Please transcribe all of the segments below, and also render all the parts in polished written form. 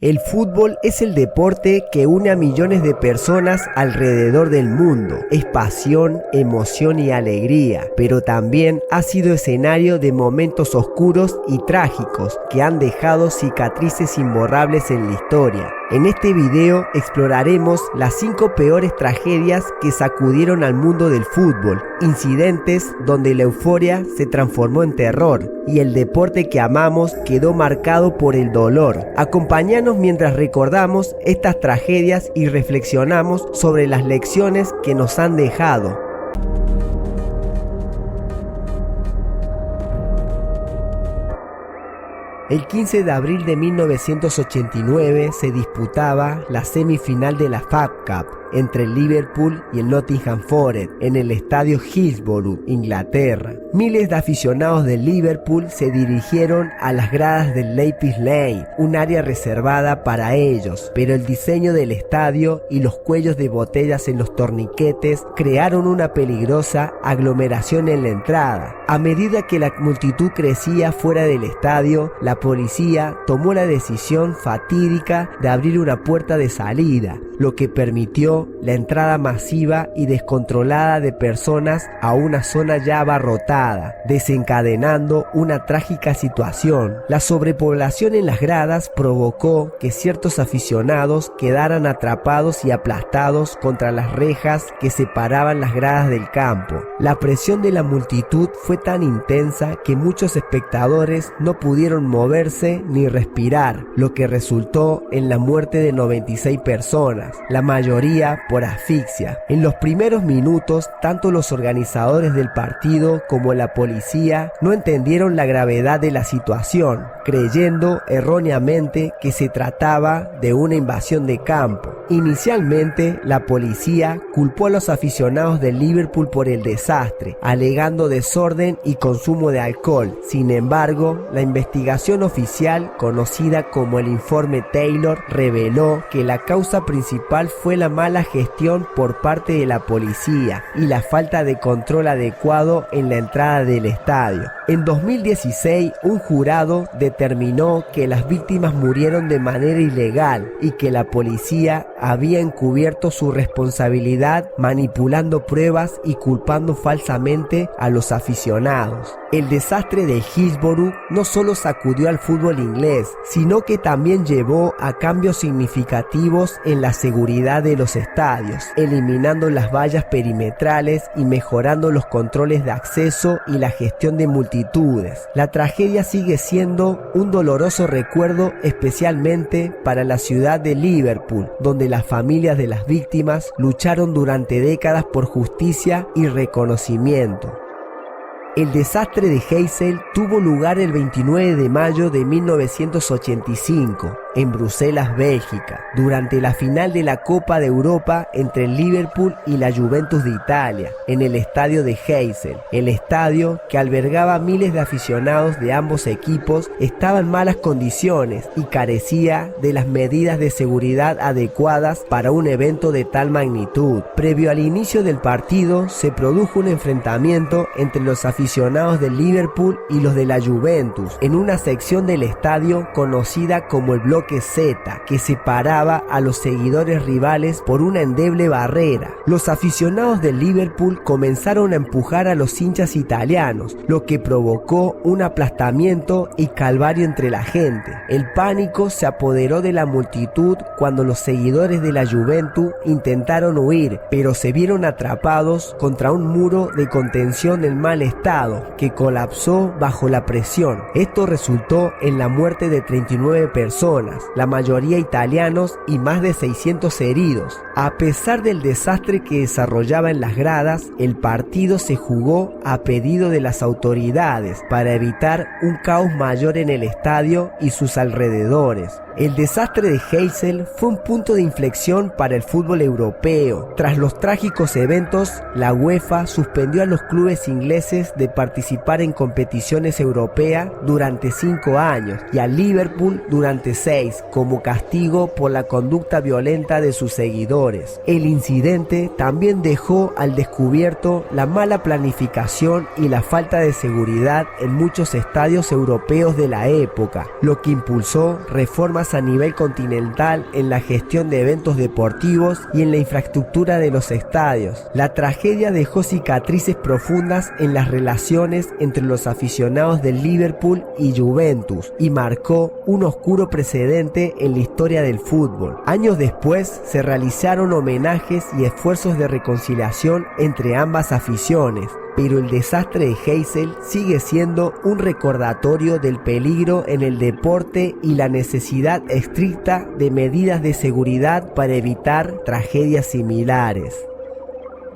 El fútbol es el deporte que une a millones de personas alrededor del mundo. Es pasión, emoción y alegría, pero también ha sido escenario de momentos oscuros y trágicos que han dejado cicatrices imborrables en la historia. En este video exploraremos las 5 peores tragedias que sacudieron al mundo del fútbol, incidentes donde la euforia se transformó en terror y el deporte que amamos quedó marcado por el dolor. Acompáñanos mientras recordamos estas tragedias y reflexionamos sobre las lecciones que nos han dejado. El 15 de abril de 1989 se disputaba la semifinal de la FA Cup entre el Liverpool y el Nottingham Forest en el estadio Hillsborough, Inglaterra. Miles de aficionados del Liverpool se dirigieron a las gradas del Lapis Lane, un área reservada para ellos, pero el diseño del estadio y los cuellos de botellas en los torniquetes crearon una peligrosa aglomeración en la entrada. A medida que la multitud crecía fuera del estadio, la policía tomó la decisión fatídica de abrir una puerta de salida, lo que permitió la entrada masiva y descontrolada de personas a una zona ya abarrotada, desencadenando una trágica situación. La sobrepoblación en las gradas provocó que ciertos aficionados quedaran atrapados y aplastados contra las rejas que separaban las gradas del campo. La presión de la multitud fue tan intensa que muchos espectadores no pudieron moverse ni respirar, lo que resultó en la muerte de 96 personas, la mayoría por asfixia. En los primeros minutos, tanto los organizadores del partido como la policía no entendieron la gravedad de la situación, creyendo erróneamente que se trataba de una invasión de campo. Inicialmente, la policía culpó a los aficionados del Liverpool por el desastre, alegando desorden y consumo de alcohol. Sin embargo, la investigación oficial, conocida como el Informe Taylor, reveló que la causa principal fue la mala gestión por parte de la policía y la falta de control adecuado en la entrada del estadio. En 2016, un jurado determinó que las víctimas murieron de manera ilegal y que la policía había encubierto su responsabilidad manipulando pruebas y culpando falsamente a los aficionados. El desastre de Hillsborough no solo sacudió al fútbol inglés, sino que también llevó a cambios significativos en la seguridad de los estadios, eliminando las vallas perimetrales y mejorando los controles de acceso y la gestión de multitudes. La tragedia sigue siendo un doloroso recuerdo, especialmente para la ciudad de Liverpool, donde las familias de las víctimas lucharon durante décadas por justicia y reconocimiento. El desastre de Heysel tuvo lugar el 29 de mayo de 1985 en Bruselas, Bélgica, durante la final de la Copa de Europa entre el Liverpool y la Juventus de Italia, en el estadio de Heysel. El estadio, que albergaba miles de aficionados de ambos equipos, estaba en malas condiciones y carecía de las medidas de seguridad adecuadas para un evento de tal magnitud. Previo al inicio del partido, se produjo un enfrentamiento entre los aficionados del Liverpool y los de la Juventus en una sección del estadio conocida como el bloque Z, que separaba a los seguidores rivales por una endeble barrera. Los aficionados del Liverpool comenzaron a empujar a los hinchas italianos, lo que provocó un aplastamiento y calvario entre la gente. El pánico se apoderó de la multitud cuando los seguidores de la Juventus intentaron huir, pero se vieron atrapados contra un muro de contención en mal estado, que colapsó bajo la presión. Esto resultó en la muerte de 39 personas, la mayoría italianos, y más de 600 heridos. A pesar del desastre que desarrollaba en las gradas, el partido se jugó a pedido de las autoridades para evitar un caos mayor en el estadio y sus alrededores. El desastre de Heysel fue un punto de inflexión para el fútbol europeo. Tras los trágicos eventos, la UEFA suspendió a los clubes ingleses de participar en competiciones europeas durante 5 años y a Liverpool durante 6 como castigo por la conducta violenta de sus seguidores. El incidente también dejó al descubierto la mala planificación y la falta de seguridad en muchos estadios europeos de la época, lo que impulsó reformas a nivel continental en la gestión de eventos deportivos y en la infraestructura de los estadios. La tragedia dejó cicatrices profundas en las relaciones entre los aficionados del Liverpool y Juventus y marcó un oscuro precedente en la historia del fútbol. Años después se realizaron homenajes y esfuerzos de reconciliación entre ambas aficiones, pero el desastre de Heysel sigue siendo un recordatorio del peligro en el deporte y la necesidad estricta de medidas de seguridad para evitar tragedias similares.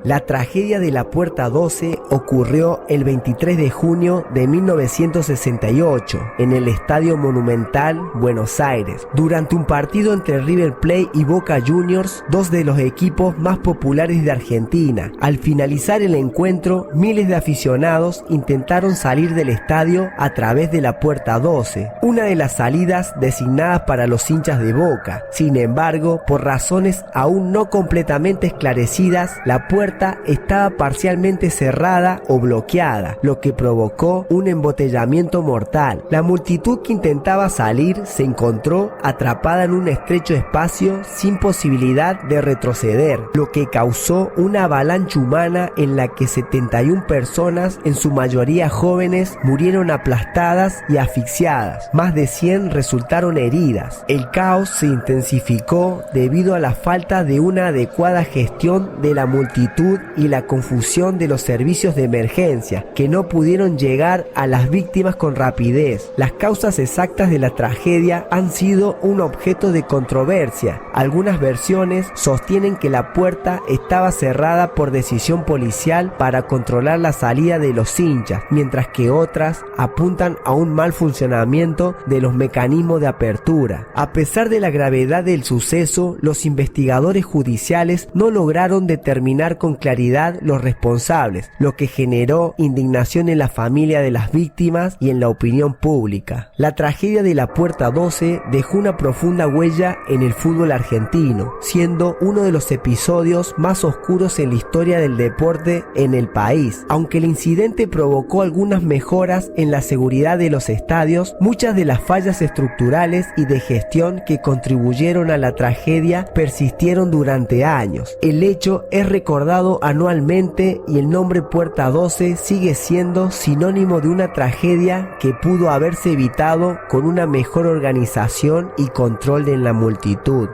La tragedia de la Puerta 12 ocurrió el 23 de junio de 1968 en el Estadio Monumental, Buenos Aires, durante un partido entre River Plate y Boca Juniors, dos de los equipos más populares de Argentina. Al finalizar el encuentro, miles de aficionados intentaron salir del estadio a través de la Puerta 12, una de las salidas designadas para los hinchas de Boca. Sin embargo, por razones aún no completamente esclarecidas, la puerta estaba parcialmente cerrada o bloqueada, lo que provocó un embotellamiento mortal. La multitud que intentaba salir se encontró atrapada en un estrecho espacio sin posibilidad de retroceder, lo que causó una avalancha humana en la que 71 personas, en su mayoría jóvenes, murieron aplastadas y asfixiadas. Más de 100 resultaron heridas. El caos se intensificó debido a la falta de una adecuada gestión de la multitud y la confusión de los servicios de emergencia, que no pudieron llegar a las víctimas con rapidez. Las causas exactas de la tragedia han sido un objeto de controversia. Algunas versiones sostienen que la puerta estaba cerrada por decisión policial para controlar la salida de los hinchas, mientras que otras apuntan a un mal funcionamiento de los mecanismos de apertura. A pesar de la gravedad del suceso, los investigadores judiciales no lograron determinar con claridad los responsables, lo que generó indignación en la familia de las víctimas y en la opinión pública. La tragedia de la Puerta 12 dejó una profunda huella en el fútbol argentino, siendo uno de los episodios más oscuros en la historia del deporte en el país. Aunque el incidente provocó algunas mejoras en la seguridad de los estadios, muchas de las fallas estructurales y de gestión que contribuyeron a la tragedia persistieron durante años. El hecho es recordado anualmente y el nombre Puerta 12 sigue siendo sinónimo de una tragedia que pudo haberse evitado con una mejor organización y control de la multitud.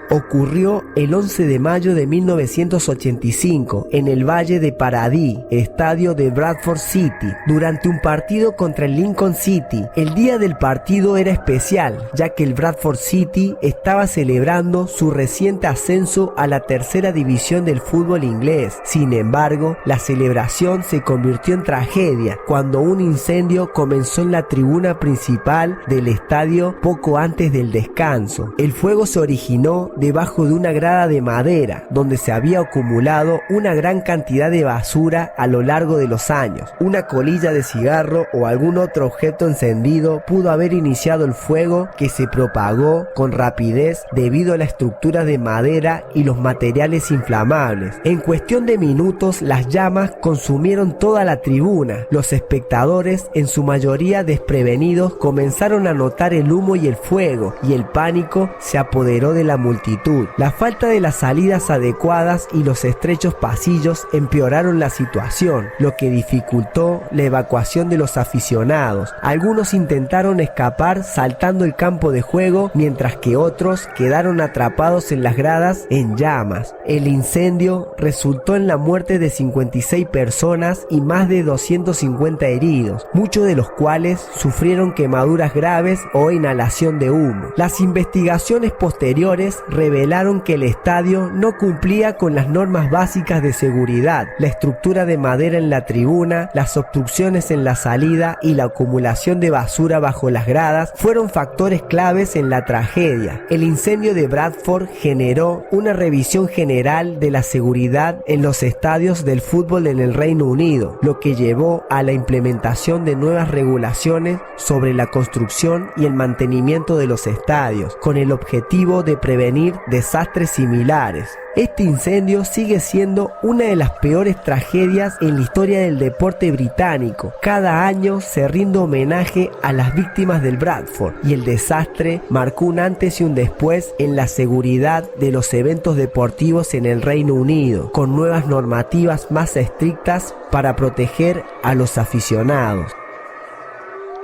Ocurrió el 11 de mayo de 1985 en el Valle de Paradis, estadio de Bradford City, durante un partido contra el Lincoln City. El día del partido era especial, ya que el Bradford City estaba celebrando su reciente ascenso a la tercera división del fútbol inglés. Sin embargo, la celebración se convirtió en tragedia cuando un incendio comenzó en la tribuna principal del estadio poco antes del descanso. El fuego se originó debajo de una grada de madera, donde se había acumulado una gran cantidad de basura a lo largo de los años. Una colilla de cigarro o algún otro objeto encendido pudo haber iniciado el fuego, que se propagó con rapidez debido a la estructura de madera y los materiales inflamables. En cuestión de minutos, las llamas consumieron toda la tribuna. Los espectadores, en su mayoría desprevenidos, comenzaron a notar el humo y el fuego, y el pánico se apoderó de la multitud. La falta de las salidas adecuadas y los estrechos pasillos empeoraron la situación, lo que dificultó la evacuación de los aficionados. Algunos intentaron escapar saltando el campo de juego, mientras que otros quedaron atrapados en las gradas en llamas. El incendio resultó en la muerte de 56 personas y más de 250 heridos, muchos de los cuales sufrieron quemaduras graves o inhalación de humo. Las investigaciones posteriores revelaron que el estadio no cumplía con las normas básicas de seguridad. La estructura de madera en la tribuna, las obstrucciones en la salida y la acumulación de basura bajo las gradas fueron factores claves en la tragedia. El incendio de Bradford generó una revisión general de la seguridad en los estadios del fútbol en el Reino Unido, lo que llevó a la implementación de nuevas regulaciones sobre la construcción y el mantenimiento de los estadios, con el objetivo de prevenir desastres similares. Este incendio sigue siendo una de las peores tragedias en la historia del deporte británico. Cada año se rinde homenaje a las víctimas del Bradford y el desastre marcó un antes y un después en la seguridad de los eventos deportivos en el Reino Unido, con nuevas normativas más estrictas para proteger a los aficionados.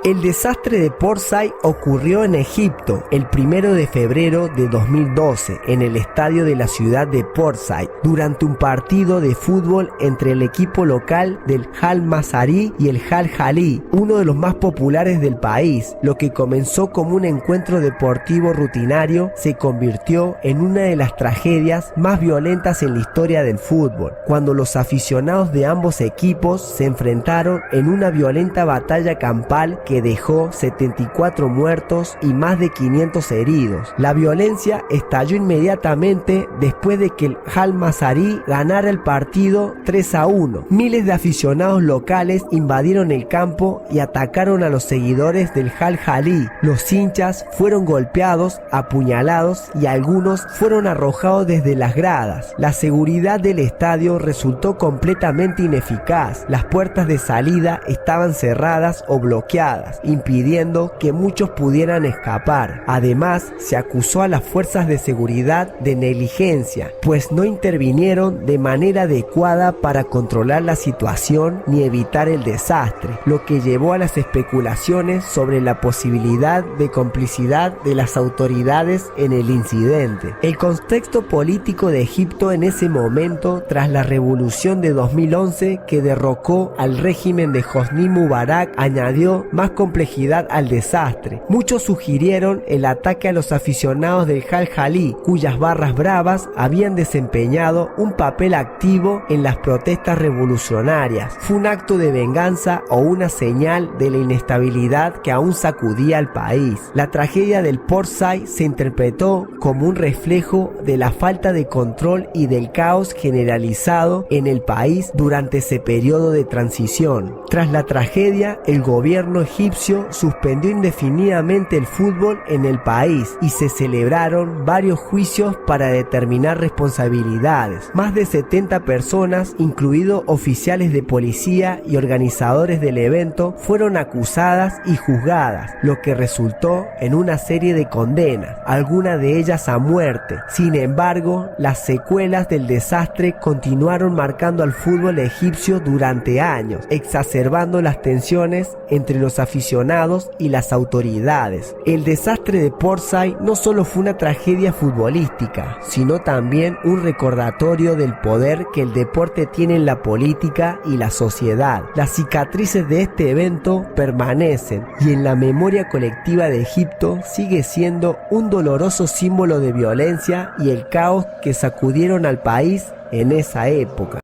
El desastre de Port Said ocurrió en Egipto el 1 de febrero de 2012 en el estadio de la ciudad de Port Said durante un partido de fútbol entre el equipo local del Al Mazari y el Al Ahly, uno de los más populares del país. Lo que comenzó como un encuentro deportivo rutinario se convirtió en una de las tragedias más violentas en la historia del fútbol, cuando los aficionados de ambos equipos se enfrentaron en una violenta batalla campal que dejó 74 muertos y más de 500 heridos. La violencia estalló inmediatamente después de que el Al Mazari ganara el partido 3-1. Miles de aficionados locales invadieron el campo y atacaron a los seguidores del Al Ahly. Los hinchas fueron golpeados, apuñalados y algunos fueron arrojados desde las gradas. La seguridad del estadio resultó completamente ineficaz. Las puertas de salida estaban cerradas o bloqueadas, impidiendo que muchos pudieran escapar. Además, se acusó a las fuerzas de seguridad de negligencia, pues no intervinieron de manera adecuada para controlar la situación ni evitar el desastre, lo que llevó a las especulaciones sobre la posibilidad de complicidad de las autoridades en el incidente. El contexto político de Egipto en ese momento, tras la revolución de 2011 que derrocó al régimen de Hosni Mubarak, añadió más complejidad al desastre. Muchos sugirieron el ataque a los aficionados del Al Ahly, cuyas barras bravas habían desempeñado un papel activo en las protestas revolucionarias. Fue un acto de venganza o una señal de la inestabilidad que aún sacudía al país. La tragedia del Port Said se interpretó como un reflejo de la falta de control y del caos generalizado en el país durante ese periodo de transición. Tras la tragedia, el gobierno egipcio suspendió indefinidamente el fútbol en el país y se celebraron varios juicios para determinar responsabilidades. Más de 70 personas, incluidos oficiales de policía y organizadores del evento, fueron acusadas y juzgadas, lo que resultó en una serie de condenas, algunas de ellas a muerte. Sin embargo, las secuelas del desastre continuaron marcando al fútbol egipcio durante años, exacerbando las tensiones entre los aficionados y las autoridades. El desastre de Port Said no solo fue una tragedia futbolística, sino también un recordatorio del poder que el deporte tiene en la política y la sociedad. Las cicatrices de este evento permanecen y en la memoria colectiva de Egipto sigue siendo un doloroso símbolo de violencia y el caos que sacudieron al país en esa época.